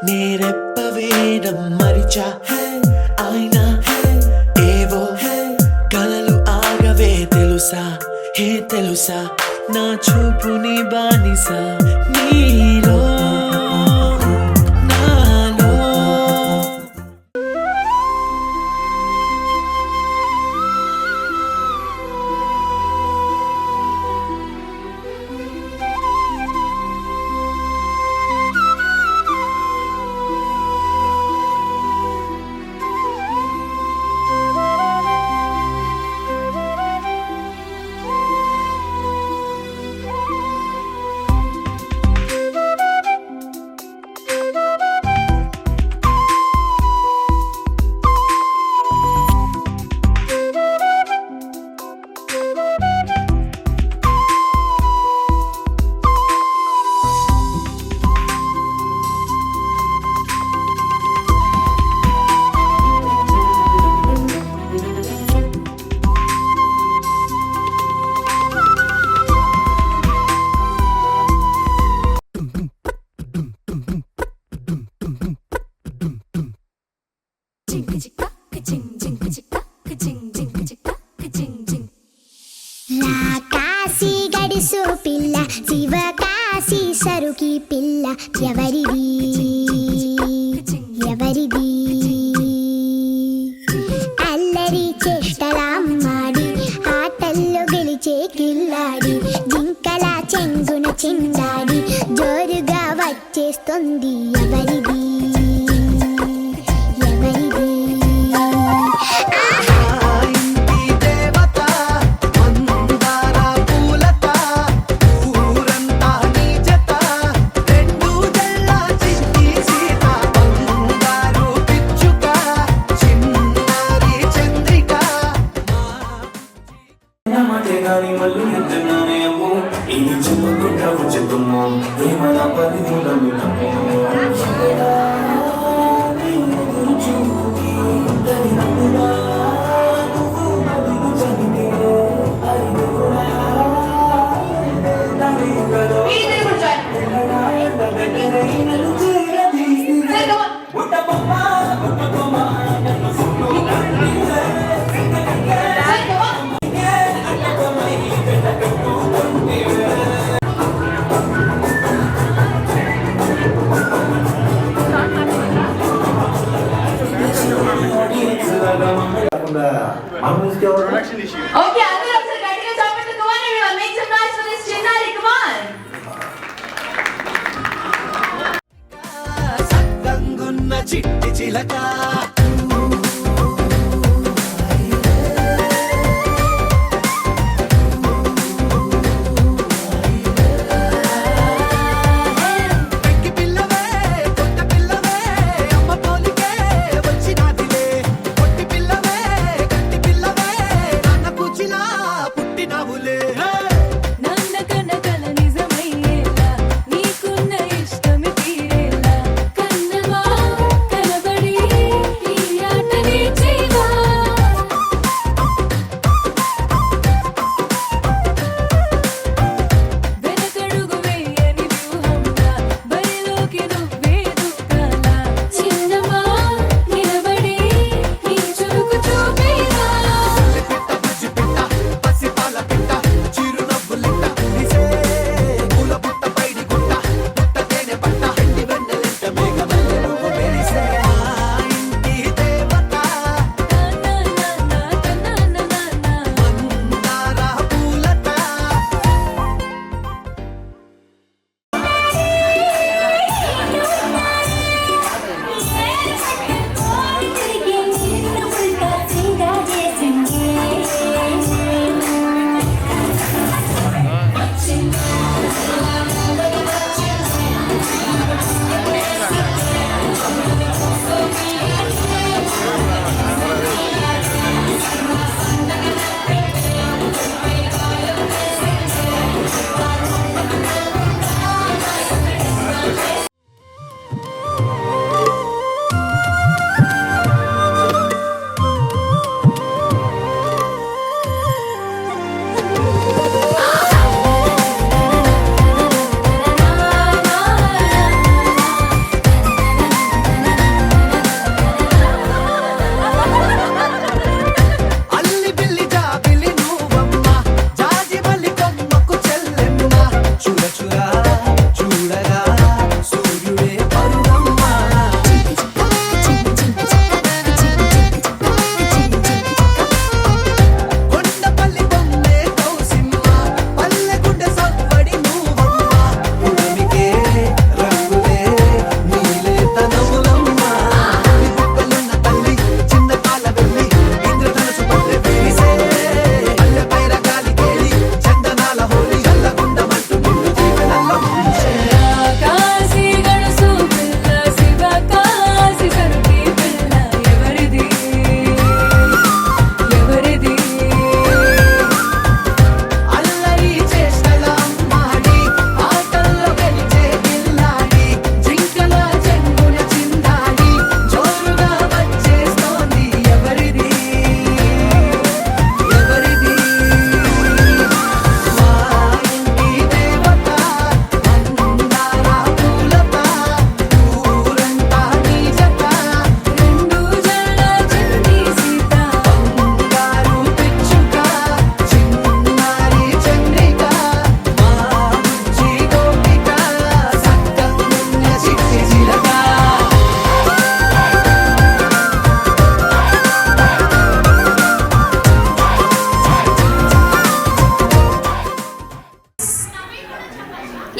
నేరెప్పవేయడం మరిచా అయినా ఏవో కలలు ఆగవే తెలుసా హే తెలుసా నా చూపుని బానిసా నీలో నాలో కాశీ గడిసు పిల్ల శివకాశీ సరుకి పిల్ల ఎవరిది ఎవరిది అల్లరి చేష్టలామ్మాడి ఆటల్లో గెలిచే కిల్లాడి జింకల చెంగున చిందాడి జోరుగా వచ్చేస్తుంది ఎవరిది ఎవరిది Okay, అందరూ ఒకసారి గట్టిగా చప్పట్లు. Come on everyone, make some noise for this చిన్నారి. Come on. సక్కంగున్న చిట్టి చిలక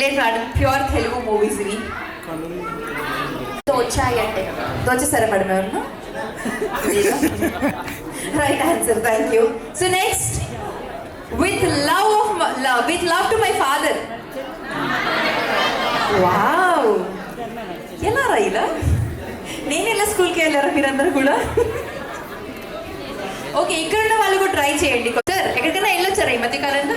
లేదు ప్యూర్ తెలుగు మూవీస్ ఇవి. వచ్చాయి అంటే వచ్చేసారా మేడం ఎవరన్నా? Right answer, thank you. So next, with love to my father. Wow, ఎలా రా ఇలా? నేను ఎలా స్కూల్కి వెళ్ళారా మీరందరూ కూడా? ఓకే, ఇక్కడ ఉన్న వాళ్ళు కూడా ట్రై చేయండి. సార్ ఎక్కడికైనా వెళ్ళొచ్చారా ఈ మధ్య కాలంలో?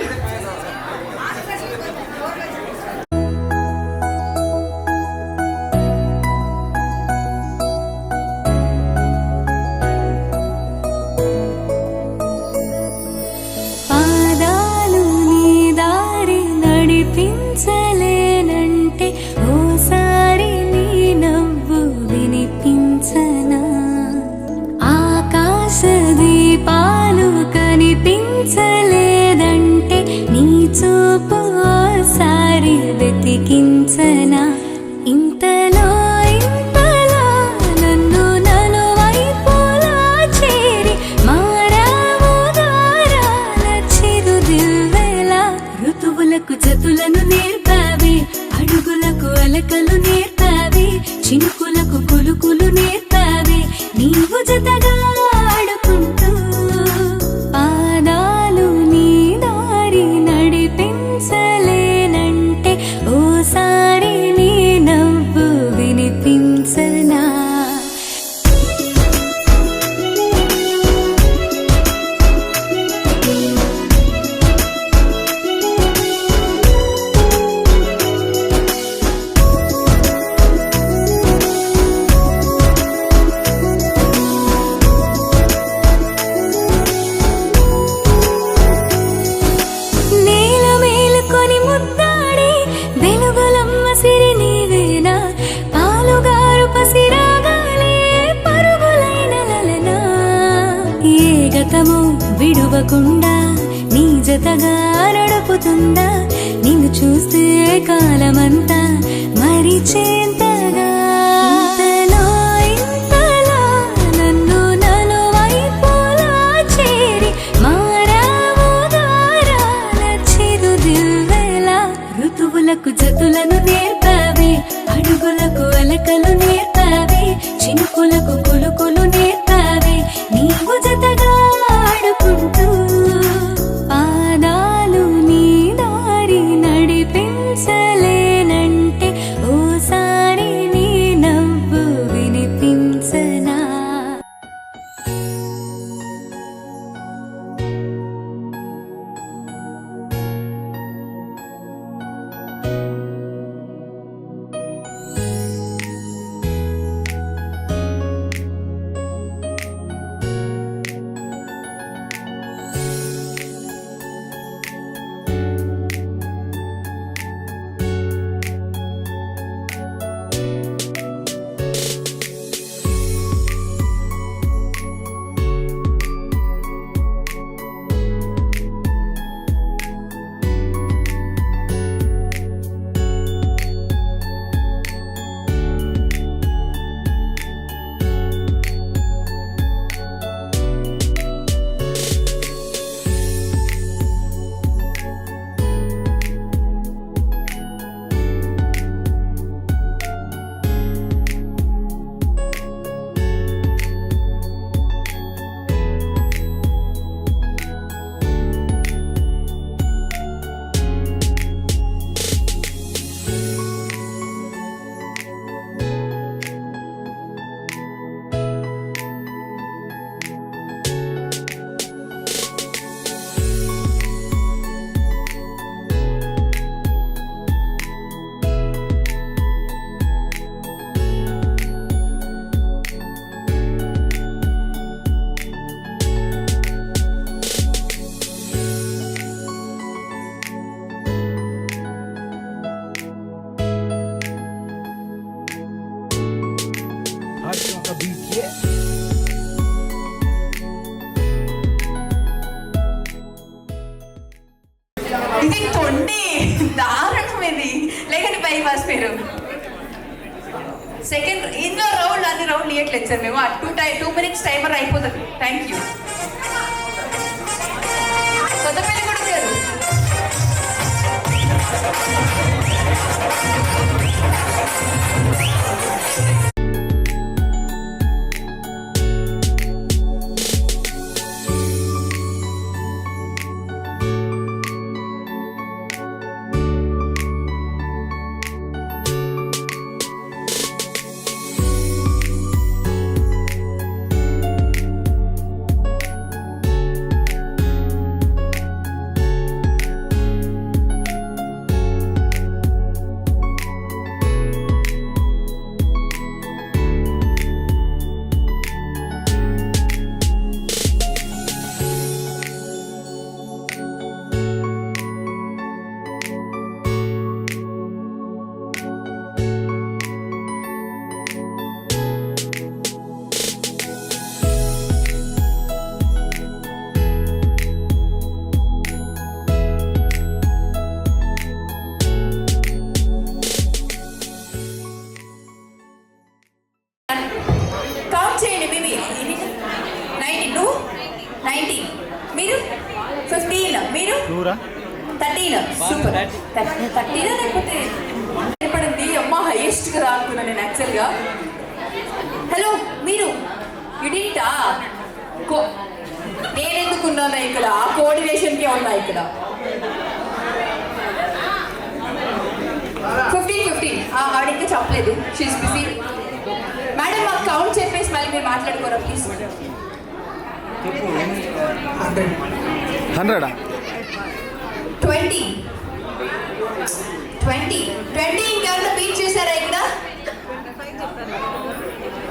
పాదాలు నీ దారి నడిపించలేనంటే ఓసారి నీ నవ్వు వినిపించనా? ఆకాశ దీపాలు కనిపించలేదంటే నీ చూపు ఓసారి వెతికించనా? ఇంతలో నన్ను నలువైపులా చేరి మారావు దారాల చిరుదివ్వెలా. ఋతువులకు జతులను నేర్పావే, అడుగులకు అలకలు నేర్పావే, చినుకులకు కులుకులు నేర్పావే, నీవు జతగా ఆడుకుంటూ. పాదాలు నీ దారి నడిపించలేనంటే ఓసారి నీ నవ్వు వినిపించనా? నేల మేలుకొని ముద్దాడి వెలుగులమ్మ సిరి నీవేనా? పాలుగారు పసిరాగాలే పరుగులైన లలనా. ఏ గతము విడువకుండా నీ జతగా నడుపుతుందా? నిన్ను చూస్తే కాలమంతా మరిచేంతగా. ఇంతలో నన్ను నలువైపులా చేరి మారావు దారాల చిరుదివ్వెలా. ఋతువులకు జతులను నేర్పావే, అడుగులకు అలకలు నేర్పావే, చినుకులకు కులుకులు నేర్పావే, నీవు జతగా ఆడుకుంటూ. పాదాలు నీ దారి నడిపించలేనంటే ఓసారి నీ నవ్వు వినిపించనా? ఇది తొండి దారుణం ఇది. లేకండి బైపాస్ పేరు. సెకండ్ ఇందులో రౌండ్ అన్ని రౌండ్ ఇవ్వట్లేదు సార్ మేము. 2 minutes టైమర్ అయిపోతుంది. Thank you. కొత్త పెళ్లి కొడుకు గారు కౌంట్ చేయండి బేబీ 92 90 మీరు 15 మీరు 13 సూపర్ 13 లేకపోతే పడింది అమ్మ హైయెస్ట్గా రానుకున్నా నేను యాక్చువల్గా. హలో మీరు ఇడిటా నేను ఎందుకున్నాను ఇక్కడ కోఆర్డినేషన్కే ఉన్నా ఇక్కడ 15 ఆవిడ ఇంకా చెప్పలేదు షీస్ బిజీ. మేడం మాకు కౌంట్ చెప్పేసి మళ్ళీ మీరు మాట్లాడుకోరా ప్లీజ్. 100 20 ఇంకెవరన్నా బీట్ చేశారా ఇక్కడ?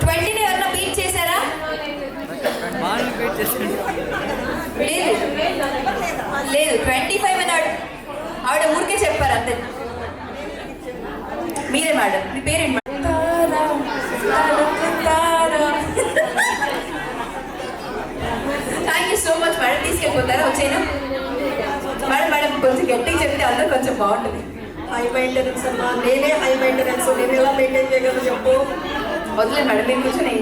20ని ఎవరన్నా బీట్ చేశారా? లేదు 25 అని ఆవిడ ఊరికే చెప్పారు అంతే. మీరే మేడం మీ పేరేంటి? Thank you so much madam. తీసుకెళ్ళిపోతారా వచ్చేనా మేడం? కొంచెం గట్టిగా చెప్తే అందరూ కొంచెం బాగుంటుంది. హై మెయింటెనెన్స్ అమ్మా, నేనే హై మెయింటెనెన్స్, నేను ఎలా మెయింటైన్ చేయగలను చెప్పు. వదిలే మేడం మీరు కూర్చొని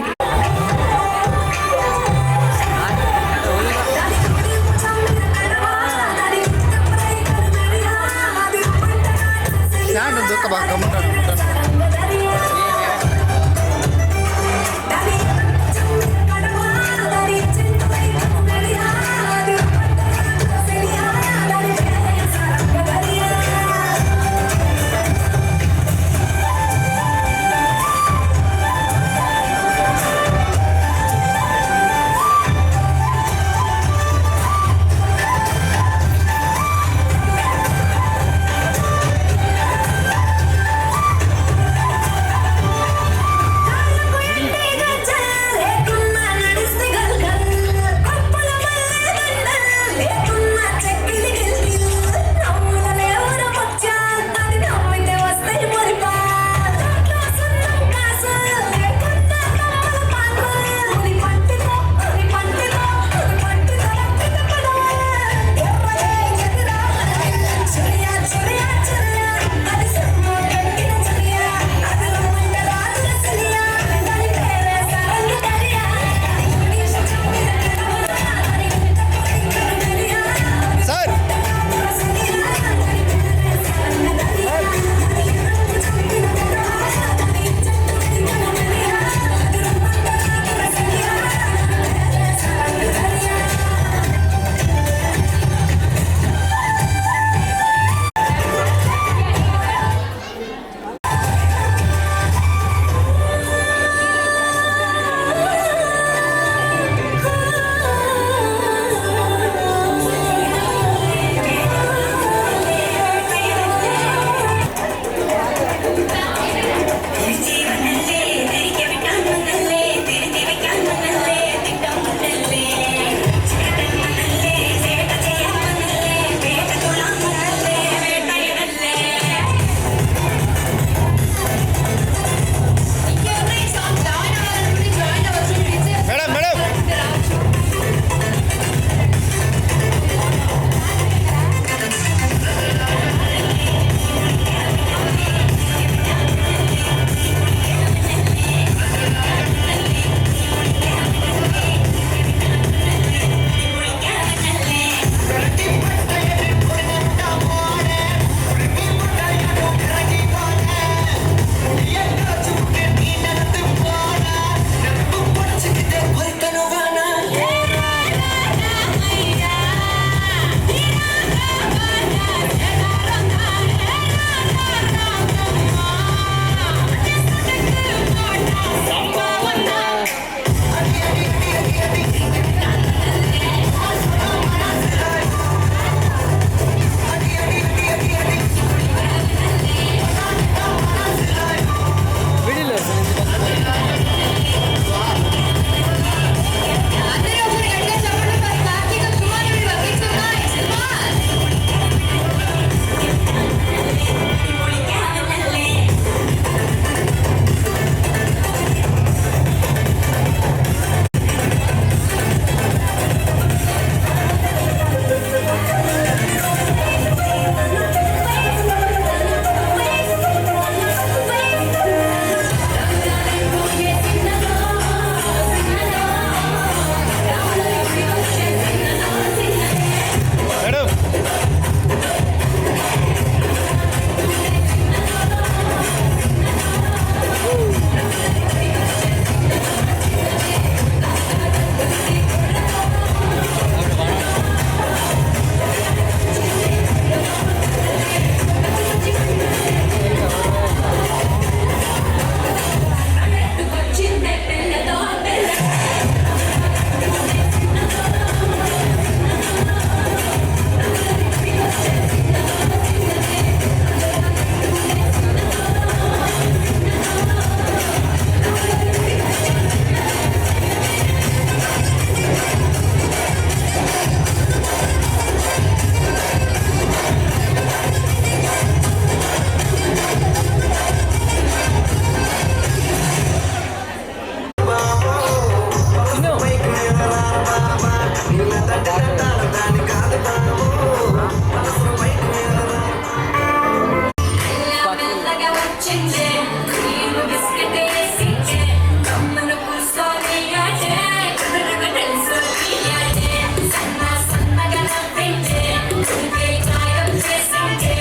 వచ్చిందే క్రీమ్ బిస్కెట్ వేసిందే కమ్మను కూర్చొని ఆడే కుదరగా తెలుసు తీయాడే సన్న సన్నగా నవ్విందే చురికే గాయం చేసిందే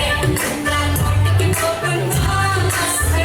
నా నోటికి పోకుండా మస్తు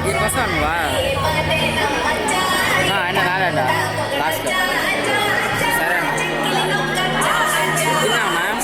దీనికి వస్తాను నువ్వా ఆయన రాడంట లాస్ట్ సరే తిన్నావునా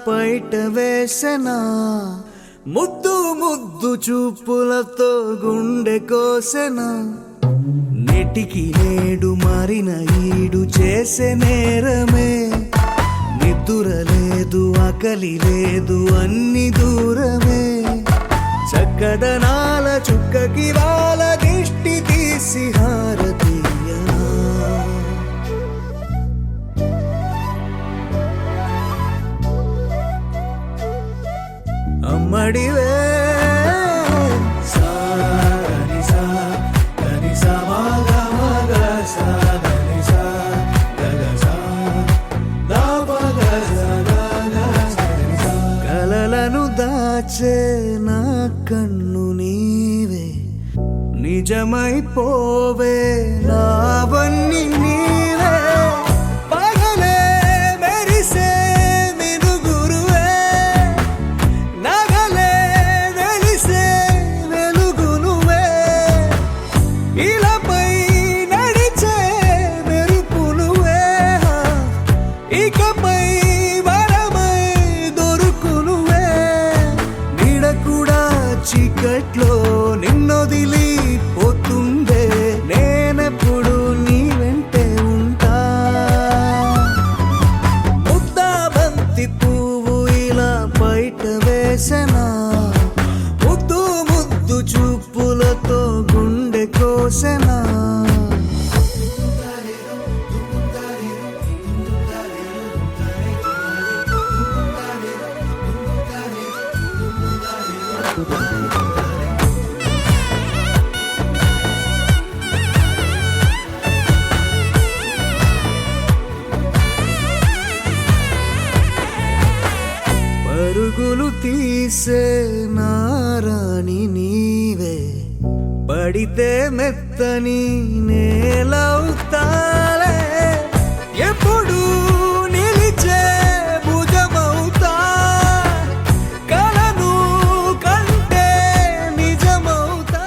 బయట వేసెనా ముద్దు ముద్దు చూపులతో గుండె కోసెనా నెటికి నేడు మారిన ఈడు చేసే నేరమే నిద్ర లేదు ఆకలి లేదు అన్ని దూరమే చక్కదనాల చుక్కకి వాళ్ళ దిష్టి తీసి హారతీయనా అమ్మడివే కలలను దాచే నా కన్ను నీవే నిజమైపోవే నావన్నీ నీవే పగలే మెరిసే మినుగురువే నగలే వెలిసే వెలుగునువే ఇలాపై నడిచే మెరుపునువే ఇకపై వరమై దొరుకునువే నీడ కూడా చీకట్లో నిన్నొదిలి పోతుందే నేనెప్పుడు నీ వెంటే ఉంటా ముద్దా బంతి పువ్వు ఇలా బయట వేసెనా ముద్దు ముద్దు చూపులతో గుండె కోసెనా పరుగులు తీసే నారాణి నీవే పడితే మెత్తని నేలవుతాలే ఎప్పుడు నిలిచే భుజమవుతా కలను కంటే నిజమవుతా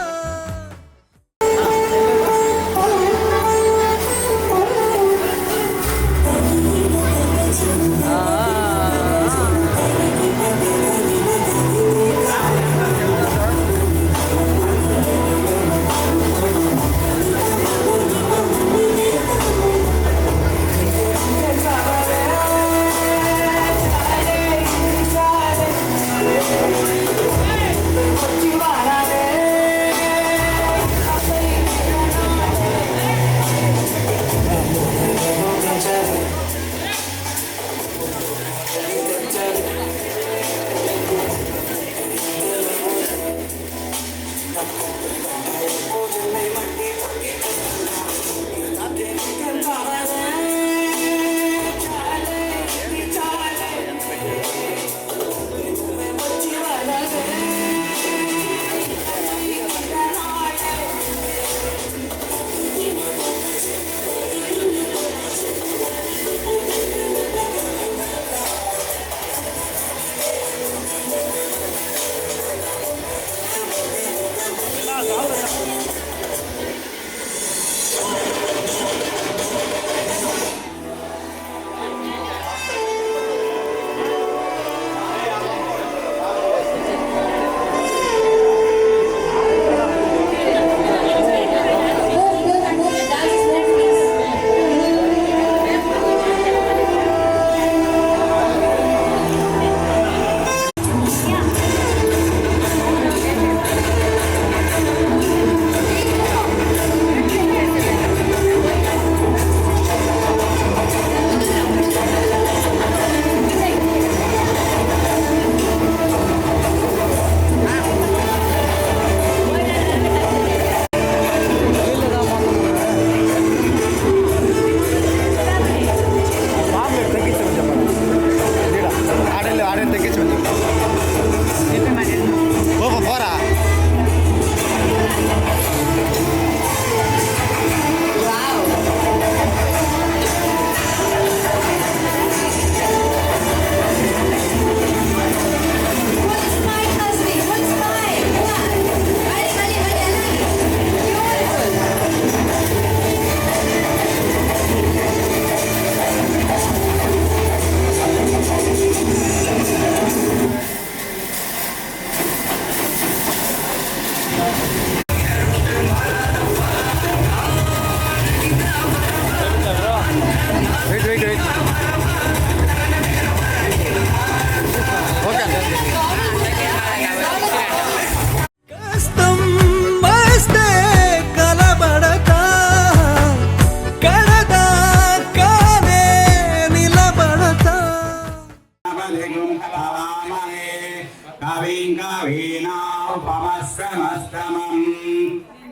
कविं कवीनामुपमश्रमस्तमम्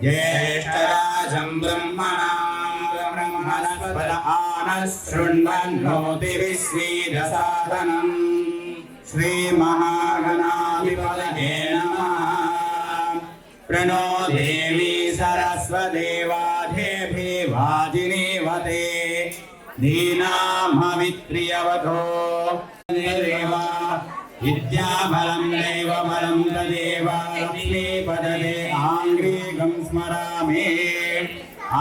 ज्येष्ठराजं ब्रह्मणस्पद आनशृण्वन्नोतिविश्वेदसादनम् श्रीमहागणाधिपतये नमः। प्रणो देवी सरस्वदेवाधेभिवाजिनीवते दीनामवित्रियवतो देवा विद्याबलं दैवबलं तदेव लक्ष्मीपदे आङ्ग्रीकं स्मरामि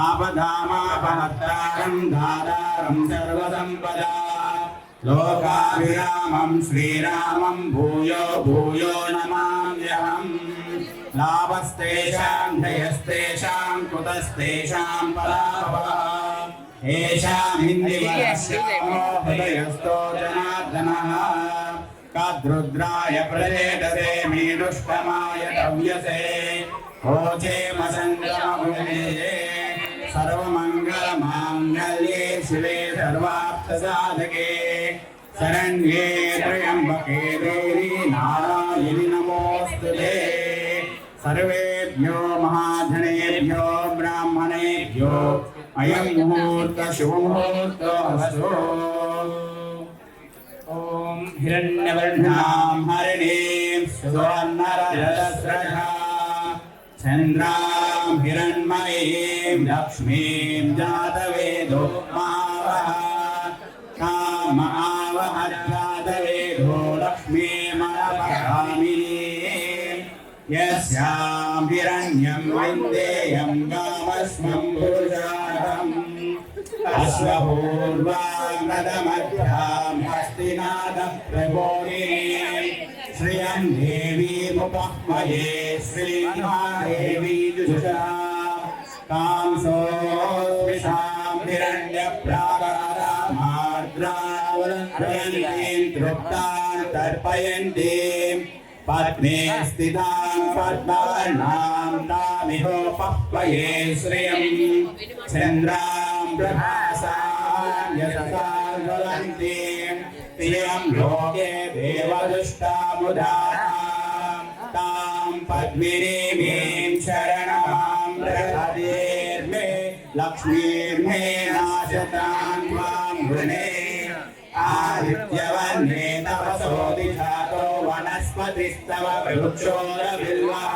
आपदामापहर्तारं दातारं सर्वसम्पदा लोकाभिरामं श्रीरामं भूयो भूयो नमाम्यहम् लाभस्तेषां जयस्तेषां कुतस्तेषां पराभवः येषामिन्दिवरस्यामो हृदयस्थो जनार्दनः कद्रुद्राय प्रचेदसे मीडुष्टमाय कव्यसे ओचे मसङ्गमभुजे सर्वमङ्गलमाङ्गल्ये शिवे सर्वार्थसाधके शरण्ये त्र्यम्बके देवी नारायणि नमोऽस्तुते। सर्वेभ्यो महाजनेभ्यो ब्राह्मणेभ्यो अयं मुहूर्त शुभमुहूर्तोऽस्तु। ॐ हिरण्यवर्णां हरिणीं सुवर्णरजतस्रजा चन्द्रां हिरण्मयीं लक्ष्मीं जातवेदो मावः काम आवह जातवेदो लक्ष्मीमनपगामिनीं यस्यां हिरण्यं विन्देयं गामस्मं पुरुषार्थम् अश्वपूर्वाङ्गदमध्यां हस्तिनादः प्रबोधिनीं श्रियं देवीमुपह्मये श्रीमहादेवी जुषा कांसोऽस्मिषां हिरण्यप्राकारामार्द्रावलन्तीं तृप्तां तर्पयन्तीं पद्मे स्थितां पद्मवर्णां तामिहोपह्मये श्रियं चन्द्रां प्रभासां यशसां ज्वलन्तीं प्रियं लोके देवदुष्टामुदारां तां पद्मिनीं शरणमां प्रहदेर्मे लक्ष्मीर्मे नाशतां त्वां वृणे आदित्यवर्णे तपसो दिशातो वनस्पतिस्तव वृक्षोरबिल्वः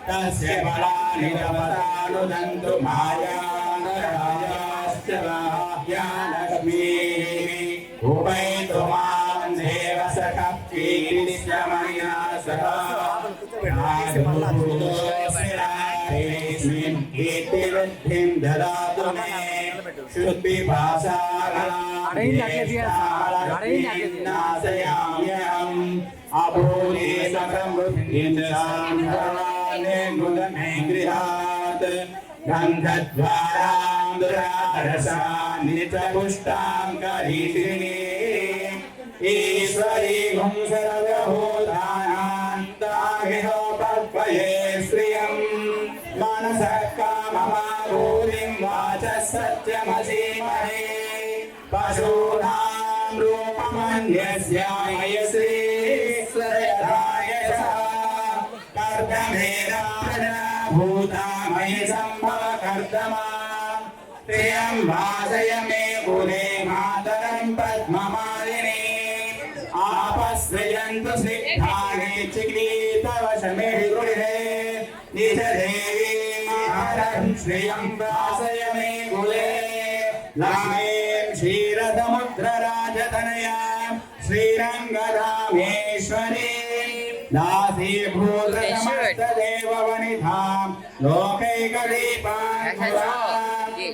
तस्य फलानि तपसानुदन्तु मायानराजाश्च बाह्या लक्ष्मीः उपैतु मां देवसखः कीर्तिश्चमया सह प्रादुर्भूतोऽस्मिन् कीर्तिवृद्धिं ददातु मे शुद्धिभाषानाशयाम्यहम् अभूरि सकमृद्धिं सर्वान् गृहात् गन्धद्वारां दुरारसानि च पुष्टां करीषिणी ईश्वरी गुं सर्वभूतानां तामिहोपह्मये श्रियं मनसः काममाभूरिं वाचः सत्यमसीमहे पशूनां रूपमन्यस्याय श्रीश्वरदाय कर्दमेराजा भूतामयि सम्भव कर्दमा प्रियं वासय मे कुले मातरं पद्ममालिनी आपस्रयन्तु सिद्धानि चिकीतवशमे गृहे निज देवी मातरं श्रियं वासय मे कुले लक्ष्मीं क्षीरसमुद्रराजतनयां श्रीरङ्गरामेश्वरी दासीभूतसमस्तदेववनिधां लोकैकदीपां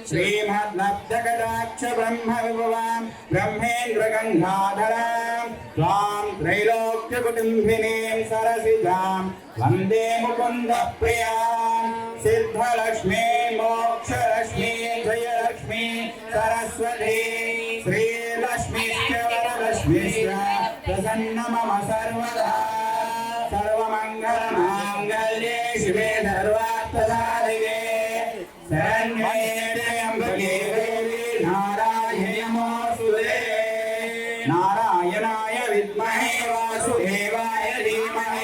श्रीमद्लब्धकटाक्ष ब्रह्मविभवां ब्रह्मेन्द्रगङ्गाधरां त्वां त्रैलोक्यकुटुम्बिनीं सरसिजां वन्दे मुकुन्दप्रियां सिद्धलक्ष्मी मोक्षलक्ष्मी जयलक्ष्मी सरस्वती श्रीलक्ष्मीश्च वरलक्ष्मीश्च प्रसन्न मम सर्वदा सर्वमङ्गलमाङ्गल्ये शिवे सर्वार्थसाधिके शरण्ये त्र्यम्बके देवी नारायणि नमोऽस्तुते। नारायणाय विद्महे वासुदेवाय धीमहि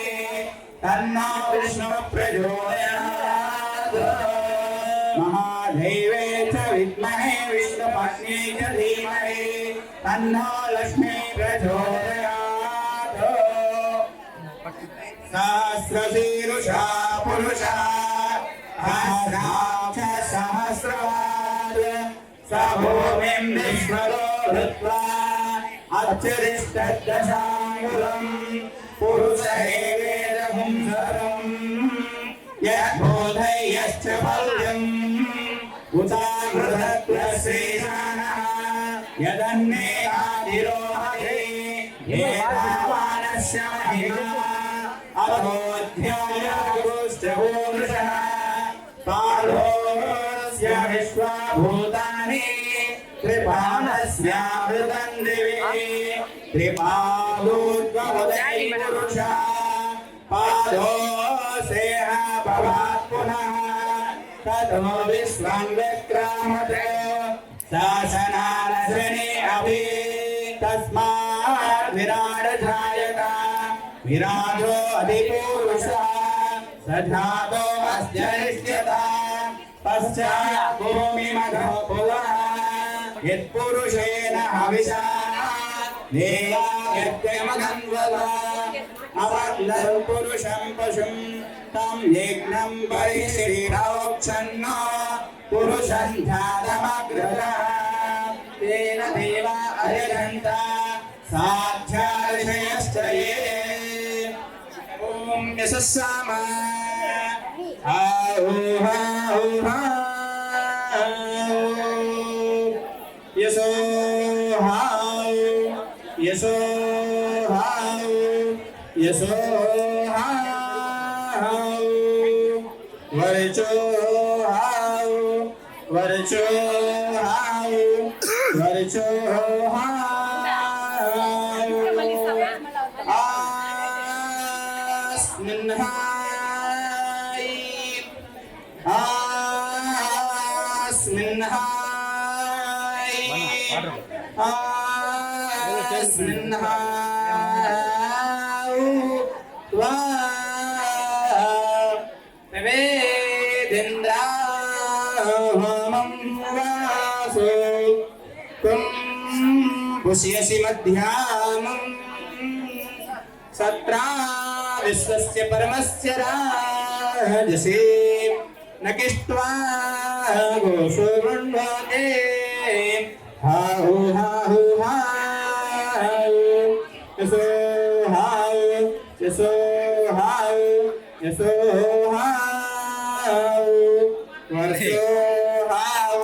तन्नो विष्णुः प्रचोदयात् महादेवे च विद्महे विष्णुपत्न्यै च धीमहि तन्नो लक्ष्मी प्रचोदयात् सहस्रशीरुषा पुरुषः सहस्राक्ष सहस्रवात् स भूमिं विश्वतो हृत्वा अच्युतिष्ठदशाङ्गुलम् पुरुषैवेदपुंसरम् यद्बोधयश्च बल्यम् उतामृतत्वश्रीशानः यदन्नेहाधिरोहते एतावानस्य महिमा अवोध्यायागुश्च पूरुषः पादोस्य विश्वभूतानि कृपाणस्यामृतं दिवि कृपादोद्गमोदय पुरुषः पादोसेह भवात् पुनः ततो विश्वं विक्रामते शासनानशने अभि तस्मात् विराट जायता विराजो अधिपुरुषः स जातो अस्यरिष्यता पश्चात् भूमिमधो पुनः यत्पुरुषेण हविषा देवा यज्ञमगन्वदा अवग्नं पुरुषं पशुं तं यज्ञं परिशीलौक्षन्न पुरुषं ध्यानमग्रतः तेन देवा अयजन्त साध्यार्षयश्च ये ॐ यशस्साम यशो हाउ यशो हाउ यशो हाउ वर्चो हाउ वर्चो हाउ वर्चो हाउ आस्मिन्हाय आस्मिन्हाय आस्मिन्हाय त्वा वेदेन्द्राहमं वासो त्वं पुष्यसि मध्यामम् सत्रा विश्वस्य परमस्य राजसे न किष्ट्वा गोषो वृण्वते हाहु हाहु हाहु यशो हाहु यशो हाहु यशो हाहु वर्षो हाहु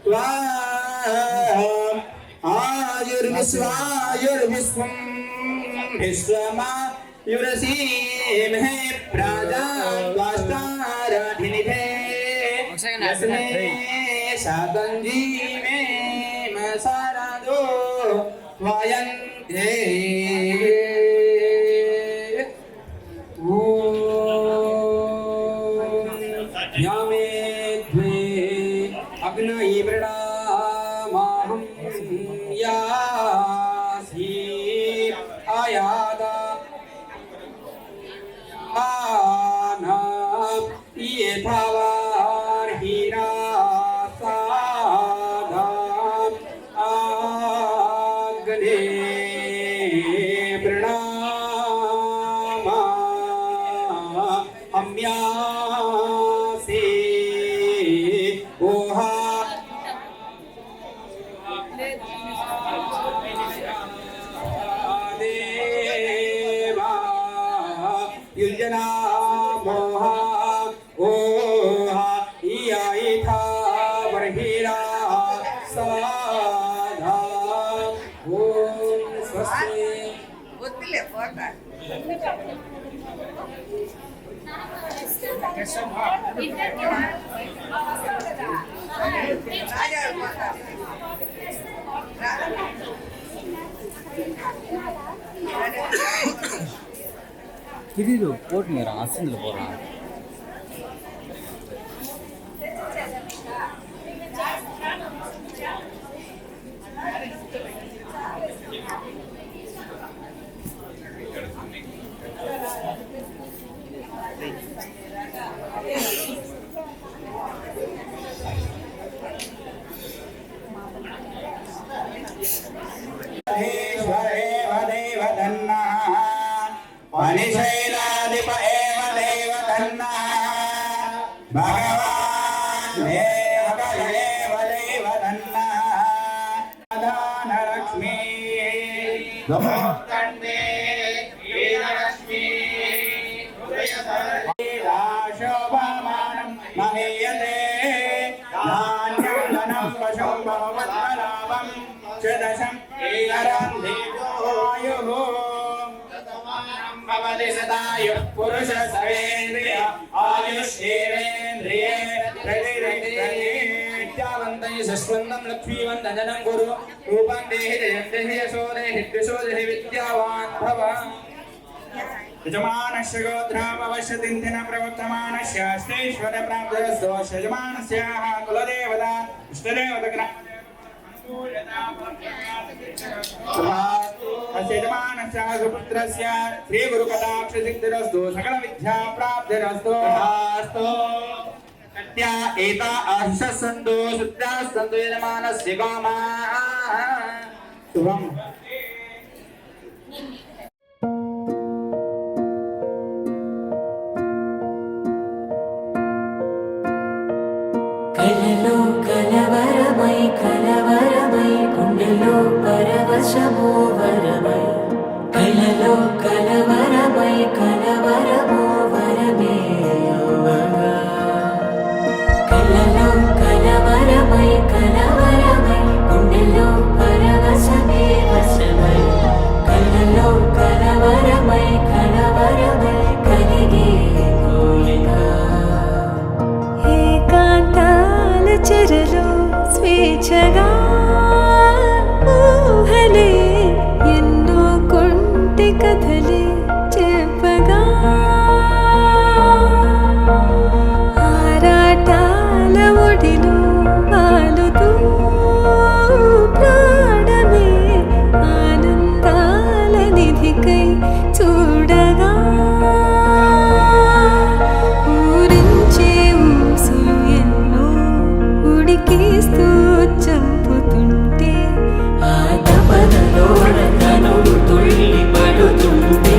त्वाम् आयुर्विश्वायुर्विश्वं विश्वमायुरसीमहे प्राजाद्वाष्टाराधिनिधे यस्मे शातञ्जीवे मसारादो वायन्ते यामे द्वे अग्नयीवृणामाहं यासि आयादा आनां येथावार्हिरा सादाम् आग्ने वृणामा अम्यासे ओहा देवा युजना मोहा ओहा इयाइथा वर्हिरा साधा ओम स्वस्ति கிரிது போட்டுங்க அசந்தில் போகிறான் मणिशैलाधिप एव देव तन्नः भगवान् देव देव तन्नः दानलक्ष्मी नमोस्तुते वीरलक्ष्मी शोभमानं महीयते धान्यं धनं वशं भवत्मलाभं च 10 ईरं दीर्घायुः भवति सदायुः पुरुष सर्वेन्द्रिय आयुष्येवेन्द्रिये प्रतिरक्षितावन्तै सस्वन्दं लक्ष्मीवन्दनं कुरु रूपं देहि जयन्ति यशो देहि द्विषो देहि विद्यावान् भव यजमानस्य गोत्रावश्यतिन्थिन प्रवर्तमानस्य श्रेष्ठवद प्राप्तरस्तो यजमानस्याः कुलदेवता इष्टदेवता यजमानस्य सुपुत्रस्य श्रीगुरुकटाक्षसिद्धिरस्तु सकलविद्याप्राप्तिरस्तु सत्या एता आशिषः सन्तु शुद्धाः सन्तु यजमानस्य कामाः शुभम् కలలో కలవరమై కలవరమై గుండెలో పరవశమో వరమై కలలో కలవరమై కలవరమో వరమే యోగగా కలలో కలవరమై కలవరమై గుండెలో పరవశమే వశమై కలలో కలవరమై కలవరమై కలిగే కోరిక ఏకాంతాల చెరలో స్వేచ్ఛగా ఊహలే ఎన్నో కొంటె కథలే చెప్పగా ఆరాటాల ఒడిలో వాలుతూ ప్రాణమే ఆనందాల నిధికై చూడగా ఊరించే ఊసులు ఎన్నో ఉడికిస్తూ చంపుతుంటే ఆ తపనలోన తనువు తుళ్ళి పడుతుంటే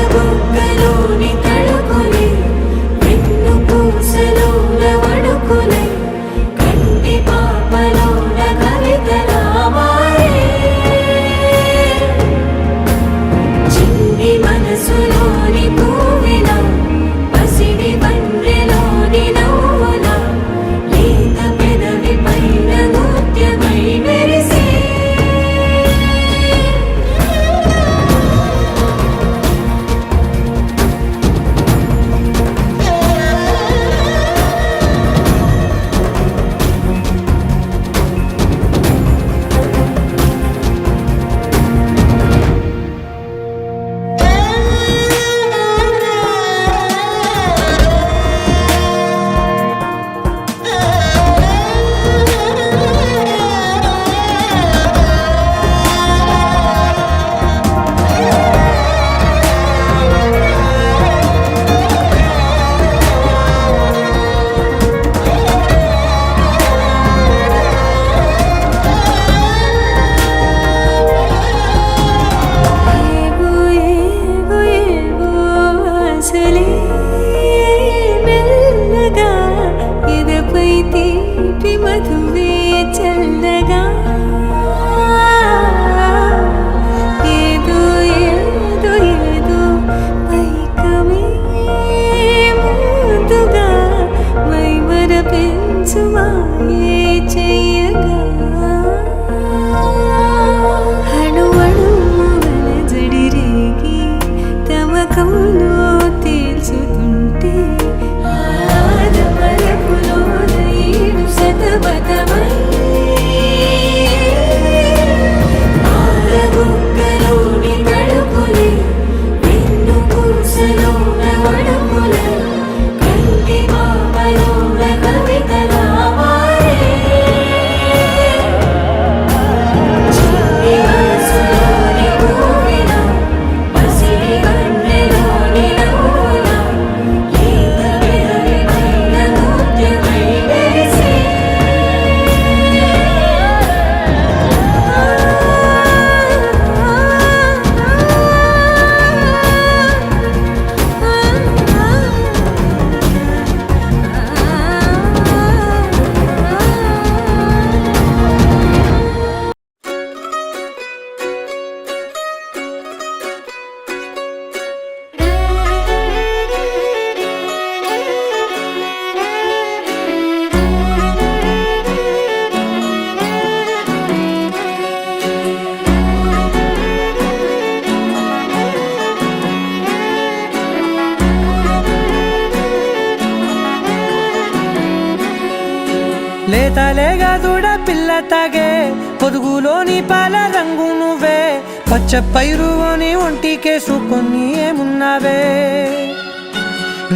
పాలబుగ్గలోని తడుకులే వెన్ను పూసలోన వడుకులే కంటి పాపలోన కవితలా మారే లేతలేగా దూడ పిల్ల తాగే పొదుగులోని పాల రంగు నువ్వే పచ్చ పైరుని ఒంటికేసుకొని ఏమున్నావే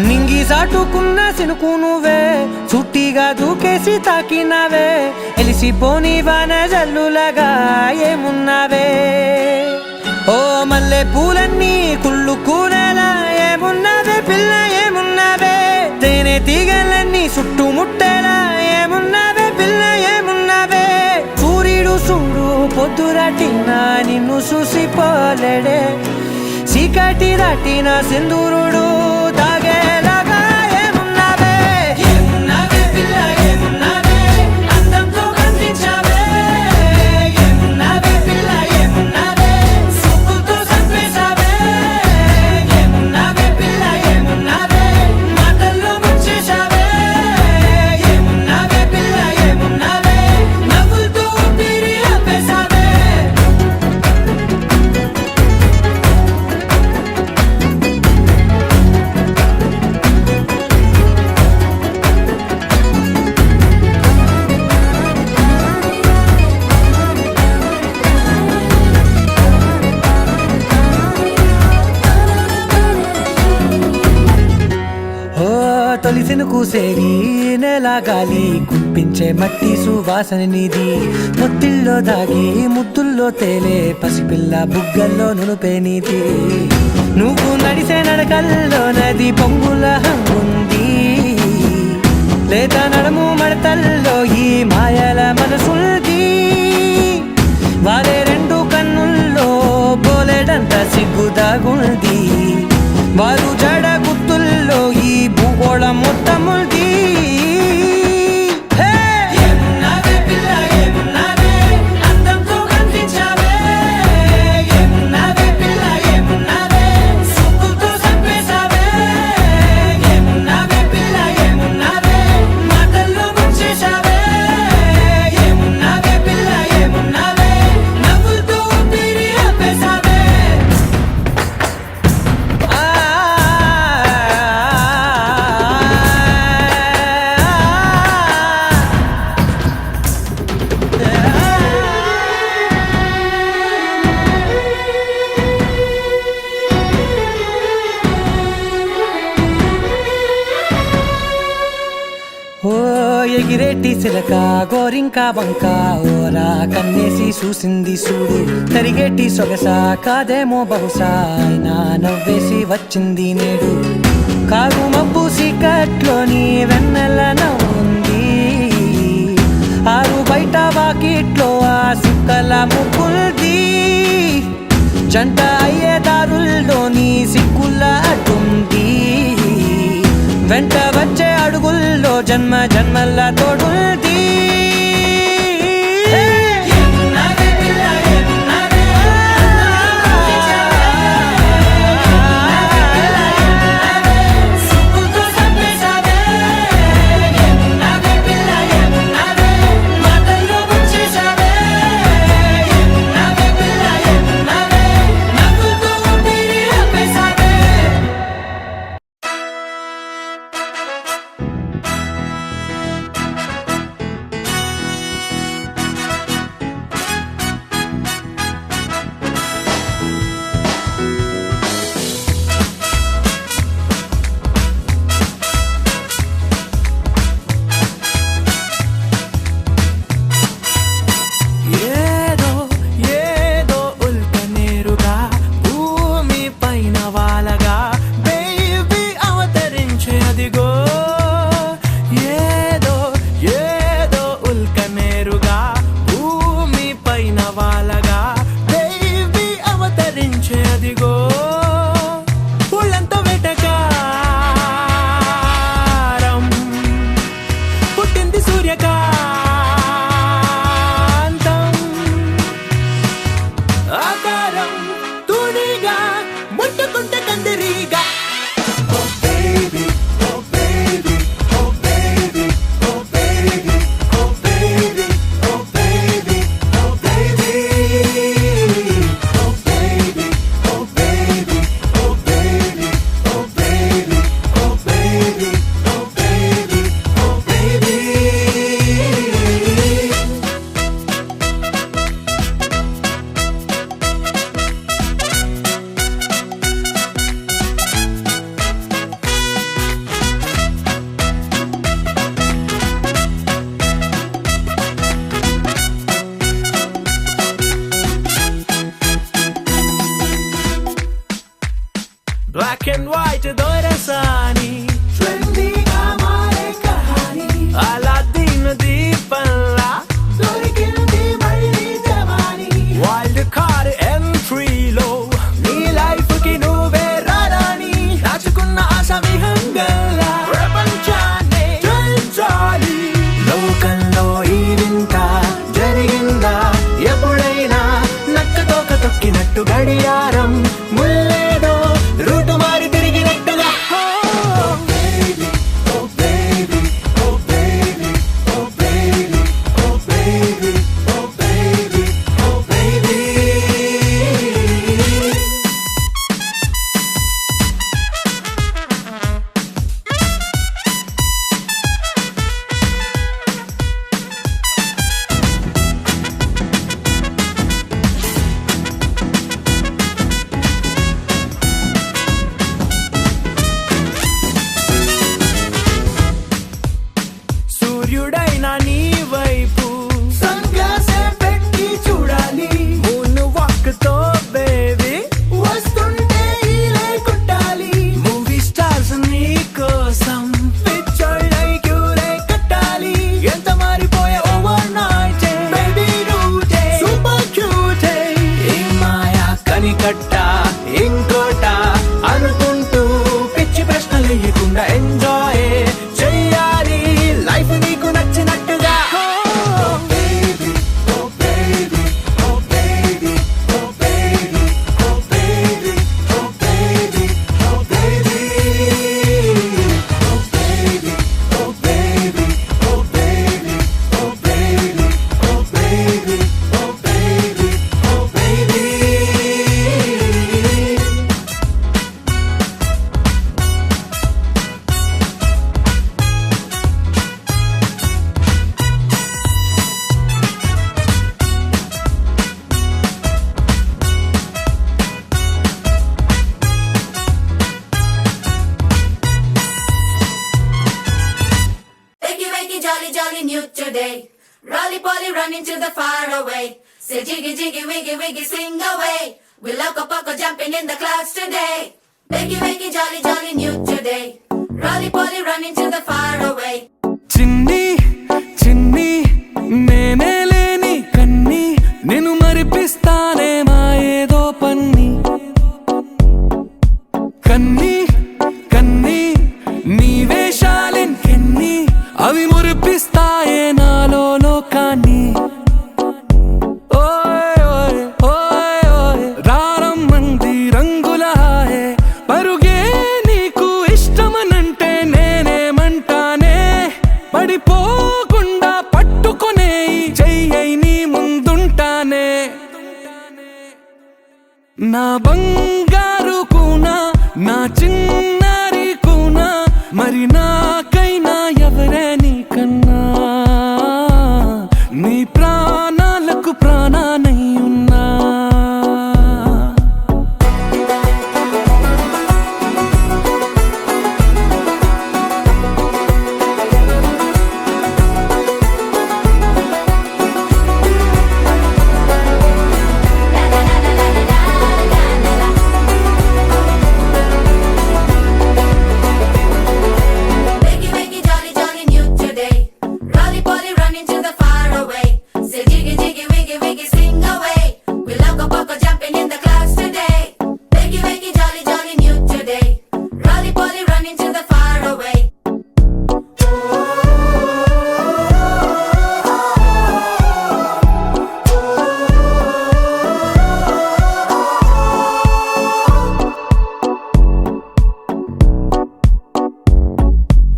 నింగి సాటుకున్న సినుకు నువ్వే చుట్టిగా దూకేసి తాకినావే ఎలిసిపోని వాన జల్లులగా ఏమున్నావే ఓ మల్లె పూలన్నీ కుళ్ళు కూరలా ఏమున్నావే పిల్ల ఏమున్నావే తేనె తీగలన్నీ చుట్టుముట్టేలా ఏమున్నావే పిల్ల ఏమున్నావే సూర్యుడు చూడు పొద్దురాటిన నిన్ను చూసిపోలేడే చీకటి దాటిన సింధూరుడు తాగేలాగా ఏమున్నావే ఏమున్నావే పిల్ల ఏమున్నావే అందంతో కనిపించావే ఏమున్నావే పిల్ల ఏమున్నావే సుక్కుతో సంపేశావే ఏమున్నావే పిల్ల ఏమున్నావే మాటల్లో ముంచేశావే ఏమున్నావే పిల్ల ఏమున్నావే నవ్వులతో ఊపిరి ఆపేశావే ఓ తొలిసిన కూసేగి నెల గాలి కుప్పించే మట్టి సువాసన నీది ముత్తిల్లో దాగి ముత్తుల్లో తేలే పసిపిల్ల బుగ్గల్లో నునుపే నీది నువ్వు నడిసే నడకల్లో నది పొంగుల హంగుంది లేదా నడుము మడతల్లో ఈ మాయల మనసుంది వారే రెండు కన్నుల్లో పోలేడంత సిగ్గుదాగుంది వారు జడ గుత్తుల్లో ఈ భూగోళం మొత్తముంది ఏమున్నావే పిల్ల ఏమున్నావే అందంతో కనిపించావే ఏమున్నావే పిల్ల ఏమున్నావే సుక్కుతో సంపేశావే ఏమున్నావే పిల్ల ఏమున్నావే మాటల్లో ముంచేశావే ఏమున్నావే పిల్ల ఏమున్నావే నవ్వులతో ఊపిరి ఆపేశావే ఓ ఎగిరేటి సిలక గోరింక వంక ఓరా కన్నేసి చూసింది చూడు తరిగేటి సొగస కాదేమో బహుశా అయినా నవ్వేసి వచ్చింది నేడు కారు మబ్బు సీకట్లోని వెన్నెల నవ్వుంది ఆరు బయట వాకిట్లో ఆ సుక్కల ముగ్గుల్ది జంట అయ్యే దారుల్లోని సిగ్గుల అడ్డుంది వెంట వచ్చే అడుగుల్లో జన్మ జన్మల తోడుంది ఏమున్నావే పిల్ల ఏమున్నావే సుక్కుతో సంపేశావే ఏమున్నావే పిల్ల ఏమున్నావే మాటల్లో ముంచేశావే ఏమున్నావే పిల్ల ఏమున్నావే నవ్వులతో ఊపిరి ఆపేశావే బ్లాక్ అండ్ వైట్ దొరసాని ట్రెండీగా మారే కహాని అలాదీన్ దీపంలా దొరికింది మళ్ళీ జవాని వైల్డ్ కార్డ్ ఎంట్రీలో నీ లైఫ్ కి నువ్వే రారాని దాచుకున్న ఆశ విహంగంలా ప్రపంచాన్ని జయించాలి లోకంలో ఈ వింత జరిగిందా ఎప్పుడైనా నక్కతోక తొక్కినట్టు గడియారం ముల్లేదో రూటు మారి తిరిగినట్టుగా సూర్యుడైనా నీ వైపు సన్ గ్లాసే పెట్టి చూడాలి మూన్ వాక్ తో బేబీ వస్తుంటే ఇలా కొట్టాలి మూవీ స్టార్స్ నీ కోసం పిక్చర్లై క్యూలే కట్టాలి ఎంత మారిపోయే ఓవర్ నైట్ బేబీ రూటే సూపర్ క్యూట్ ఈ మాయా కనికట్ట ఇంకోట అనుకుంటూ పిచ్చి ప్రశ్నలు లేకుండా ఎంజాయ్ చెయ్యాలి లైఫ్ నీకు నచ్చినట్టుగా Wakey, wakey, jolly, jolly, new today. Rolly poly, running to the far away. Say jiggy, jiggy, wiggy, wiggy, swing away. We loco poco jumping in the clouds today. Wakey, wakey, jolly, jolly, new today. Rolly poly, running to the far away. చిన్ని చిన్ని నేనే లేని కన్ని నేను మరిపిస్తానే మా ఏదో పన్ని కన్ని కన్ని నీ వేషాలెన్ని అవి మురిపిస్తాయే నాలో లోకాన్ని ఓయ్ ఓయ్ ఓయ్ ఓయ్ రారమ్మంది రంగుల హాయే పరుగే నీకు ఇష్టమనంటే నేనేమంటానే పడిపోకుండా పట్టుకునే చెయ్యై నీ ముందుంటానే నా బంగారు కూనా నా చిన్నారి కూనా మరి నాకైనా ఎవరే నీకన్నా నీ ప్రాణాలకు ప్రాణానై ఉన్నా Wakey, wakey, jolly, jolly, new today. Rolly poly, running to the far away. Say jiggy, jiggy, wiggy, wiggy, swing away. We loco poco jumping in the clouds today. Wakey, wakey, jolly, jolly, new today. Rolly poly, running to the far away.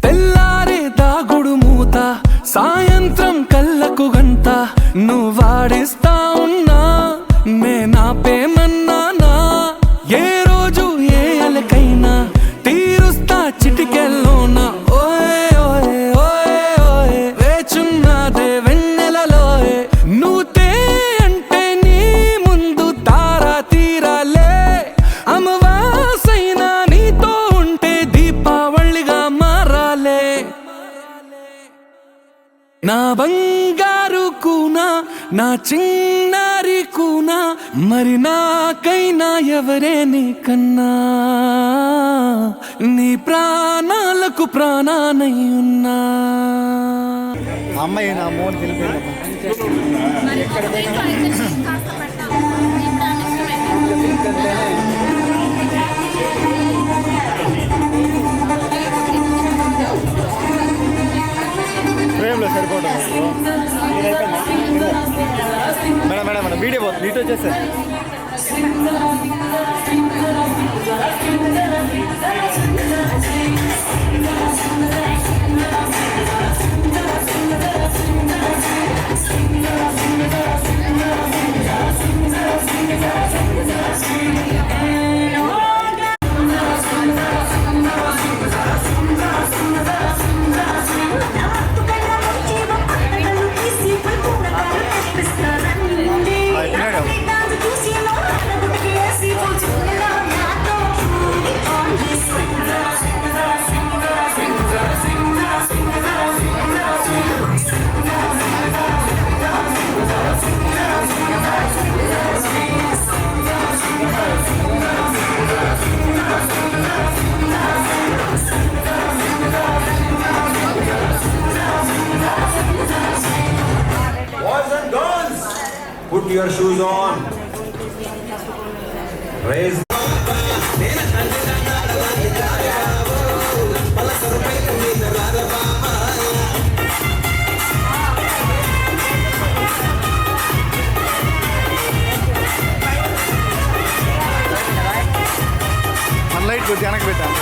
తెల్లారే దాగుడు మూత సాయంత్రం కళ్ళకు గంట నువ్వాడిస్తా ఉన్నా నేనాపేమన్నానా ఏ రోజు ఏ అలకైనా తీరుస్తా చిటికెల్లోనా ఓయ్ ఓయ్ ఓయ్ ఓయ్ వేచున్నదే వెన్నెలలోయే నువ్వుతే అంటే నీ ముందు తారా తీరాలే అమవాసైనా నీతో ఉంటే దీపావళిగా మారాలే నా బంగారు కూనా నా చిన్నారి కూనా అవునా మరి నాకైనా ఎవరే నీకన్నా నీ ప్రాణాలకు ప్రాణానై ఉన్నా అమ్మాయి నా మోన్ తెలిపోయిందమ్మా. ఫ్రేమ్లో సరిపోవడం madam madam madam video neat వచ్చేసారు. Boys and girls, put your shoes on. Raise. మన లైట్ కొద్ది వెనక్కి పెట్టాను.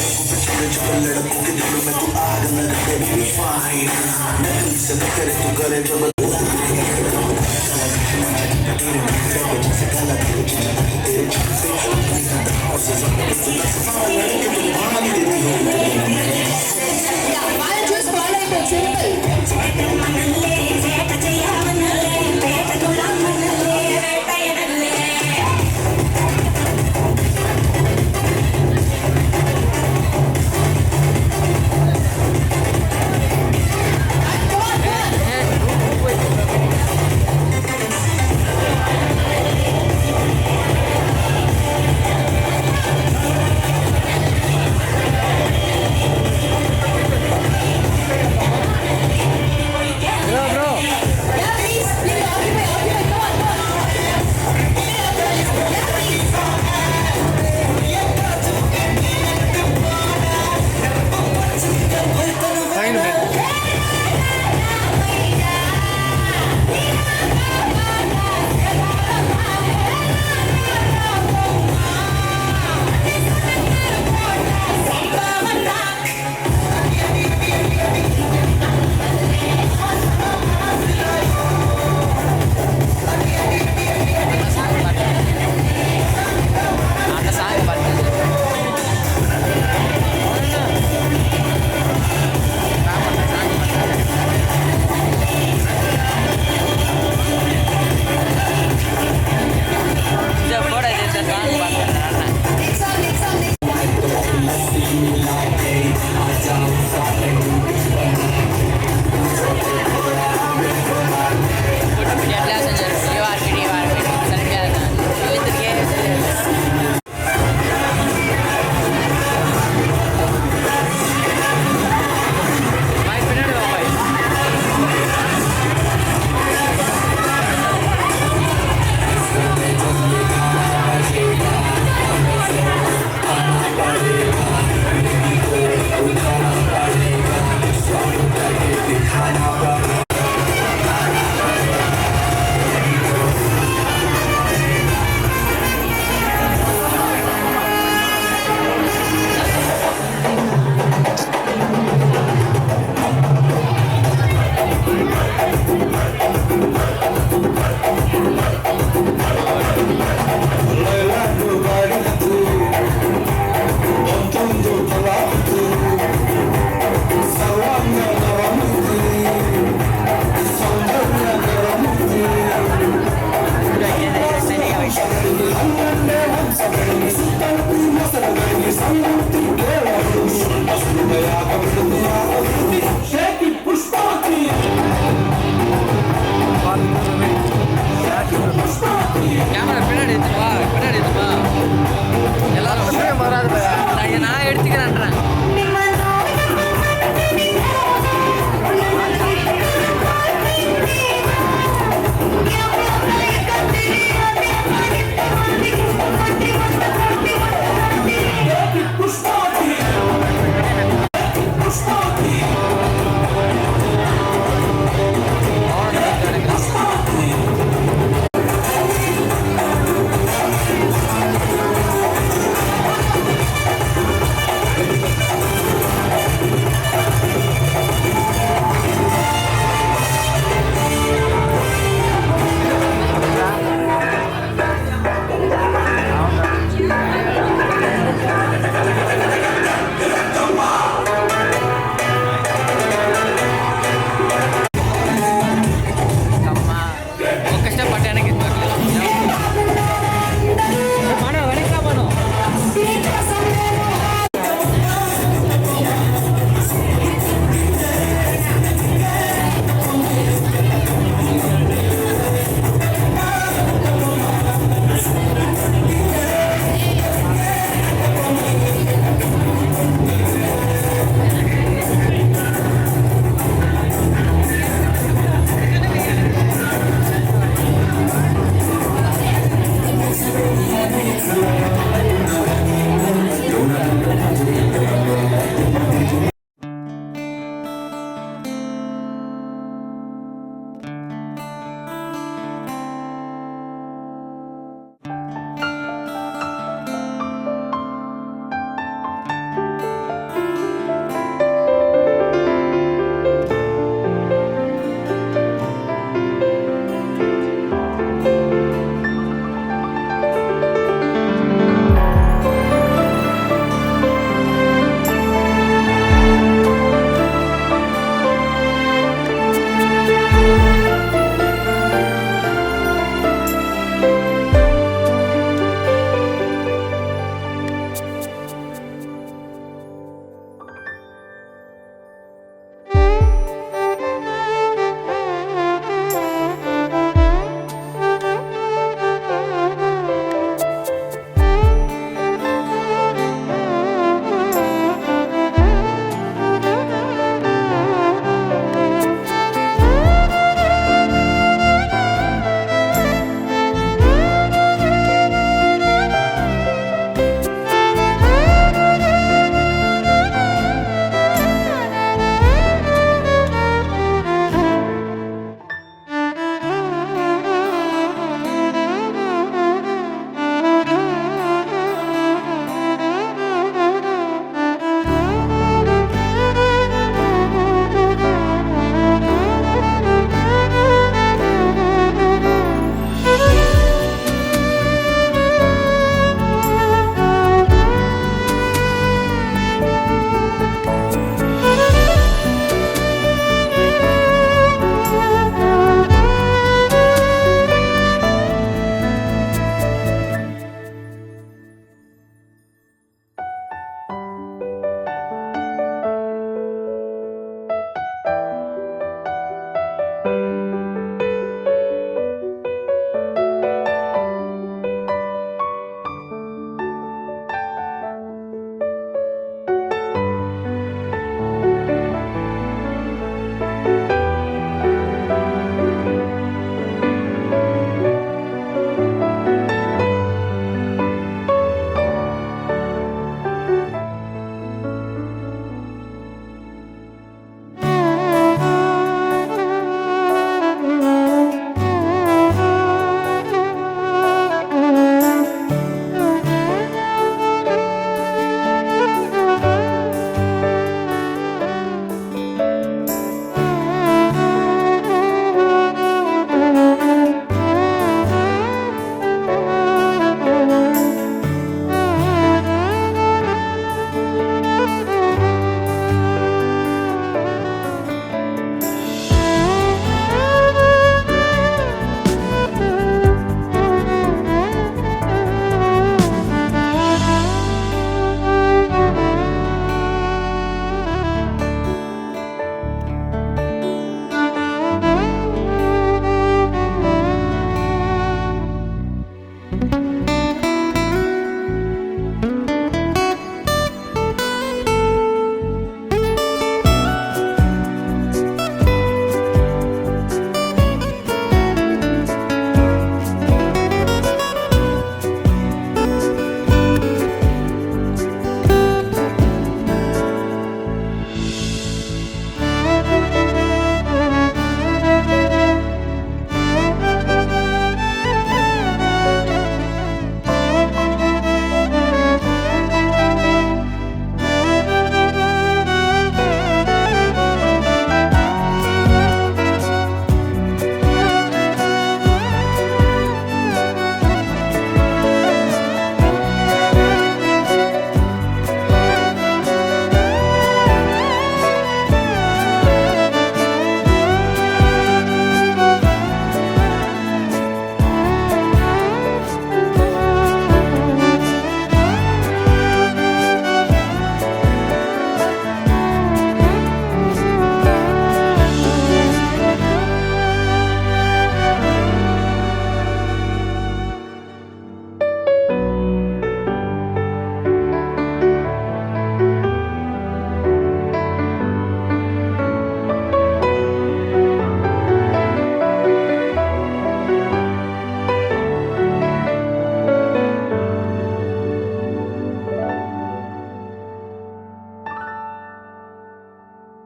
लड़कों के दिलों में तू आग लगा दे fine नकल से न करे तू करे जब